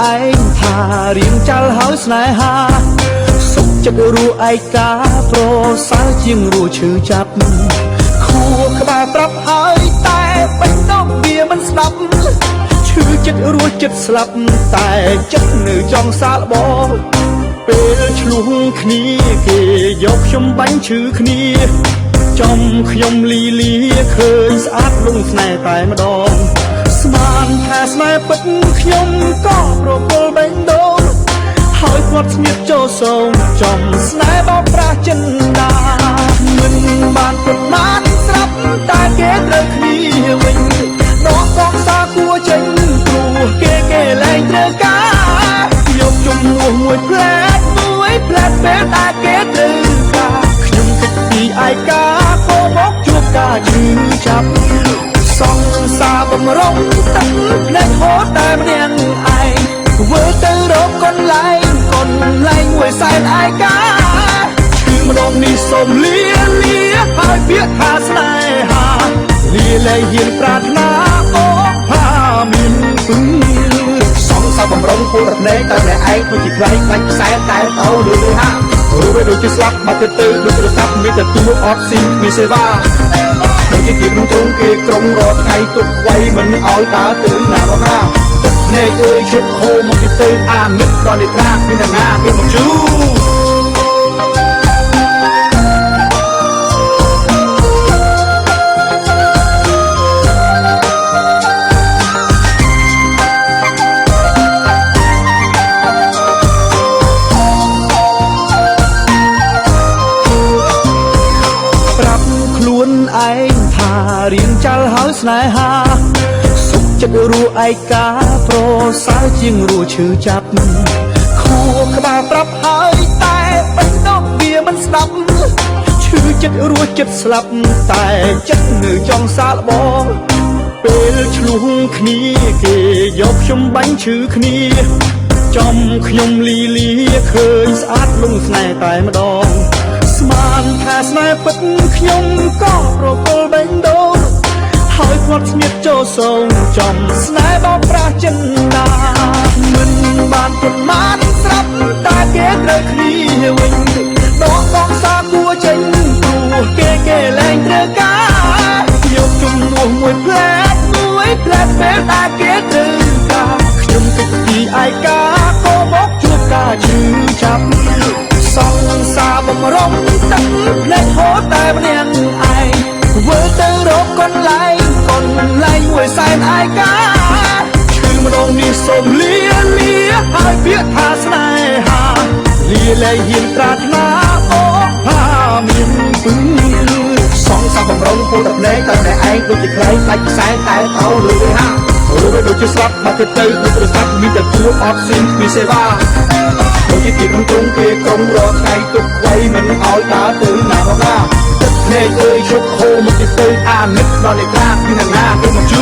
ឯងថារៀងចាល់ហើយស្នេហាសុខចិត្តរស់ឯកាប្រសើរជាងរស់ឈឺចាប់ខួរក្បាលប្រាប់ហើយតែបេះដូងវាមិនស្ដាប់ឈឺចិត្តរស់ចិត្តស្លាប់តែចិត្តនៅចង់សាកល្បងពេលឆ្លុះគ្នាគេយកខ្ញុំបាញ់ឈឺគ្នាចំខ្ញុំលីលាឃើញស្អាតលងស្នេហ៍តែម្ដងស្មានថាស្នេហ៍ពិតខ្ញុំក៏ប្រគល់បេះដូងហើយគាត់ស្ងៀមចូលសងចំស្នេហ៍បោកប្រាស់ចិនដាមិនបានប្រមាណស្រាប់តែគេត្រូវគ្នាវិញដកកងសាគួរចេញព្រោះគេលែងត្រូវការយកជំនួសមួយផ្លែតពេលតែគេត្រូវការខ្ញុំគិតពីឯកាក៏មកជួបការឈឺចាប់សង្សារបំរុងទឹកភ្នែកហូរតែម្នាក់ឯងធ្វើទៅរកកន្លែងមួយសែនឯកាឈឺម្ដងនេះសូមលាហើយពាក្យថាស្នេហាលាលែងហ៊ានប្រាថ្នាអូផាមានពឹងសង្សារបំរុងពូរភ្នែកតែម្នាក់ឯងដូចជាខ្លាំងបាញ់ខ្សែតែទៅលើហាវាដូចជាស្លាប់បាត់ទៅដូចទូរស័ព្ទមានតែទូអត់ស៊ីមានសេវាដូចជាគេក្នុងទ្រង់គេក្រុងរត់ថ្ងៃទុកໄວមិនឲ្យដើរទៅណាមកណាទឹកភ្នែកអើយជិតហូរមកពីទៅអាមិតដល់នេះត្រាមានតែណាគេមកជូឯងថារៀងចាល់ហើយស្នេហាសុខចិត្តរស់ឯកាប្រសើរជាងរស់ឈឺចាប់ខួរក្បាលប្រាប់ហើយតែបេះដូងវាមិនស្ដាប់ឈឺចិត្តរស់ចិត្តស្លាប់តែចិត្តនៅចង់សាកល្បងពេលឆ្លុះគ្នាគេយកខ្ញុំបាញ់ឈឺគ្នាចំខ្ញុំលីលាឃើញស្អាតលងស្នេហ៍តែម្ដងស្មានថាស្នេហ៍ពិតខ្ញុំក៏ប្រគល់បេះដូងហើយគាត់ស្ងៀមចូលសងចំស្នេហ៍បោកប្រាស់ចិនដាមិនបានប្រមាណស្រាប់តែគេត្រូវគ្នាវិញដកកងសាគួរចេញព្រោះគេលែងត្រូវការយកជំនួសមួយផ្លែតពេលតែគេត្រូវការខ្ញុំគិតពីឯកាក៏មកជួបការឈឺចាប់សង្សារបំរុងទឹកភ្នែកហូរតែម្នាក់ឯងធ្វើទៅរកកន្លែងមួយសែនឯកាឈឺម្ដងនេះសូមលាហើយពាក្យថាស្នេហាលាលែងហ៊ានប្រាថ្នាអូផាមានពឹងសង្សារបំរុងពូទឹកភ្នែកតែម្នាក់ឯងដូចជាខ្លាំងដាច់ខ្សែតែទៅលើហាវាដូចជាស្លាប់បាត់ទៅដូចទូរស័ព្ទមានតែទូអត់ស៊ីមានសេវាដូចជាគេក្នុងទ្រង់គេក្រុងរត់ថ្ងៃទុកໄວមិនឲ្យដើរទៅណាមកណាទឹកភ្នែកអើយជប់ហូរមកពីទៅអានិតដល់នេះត្រាមានណាគេមកជួ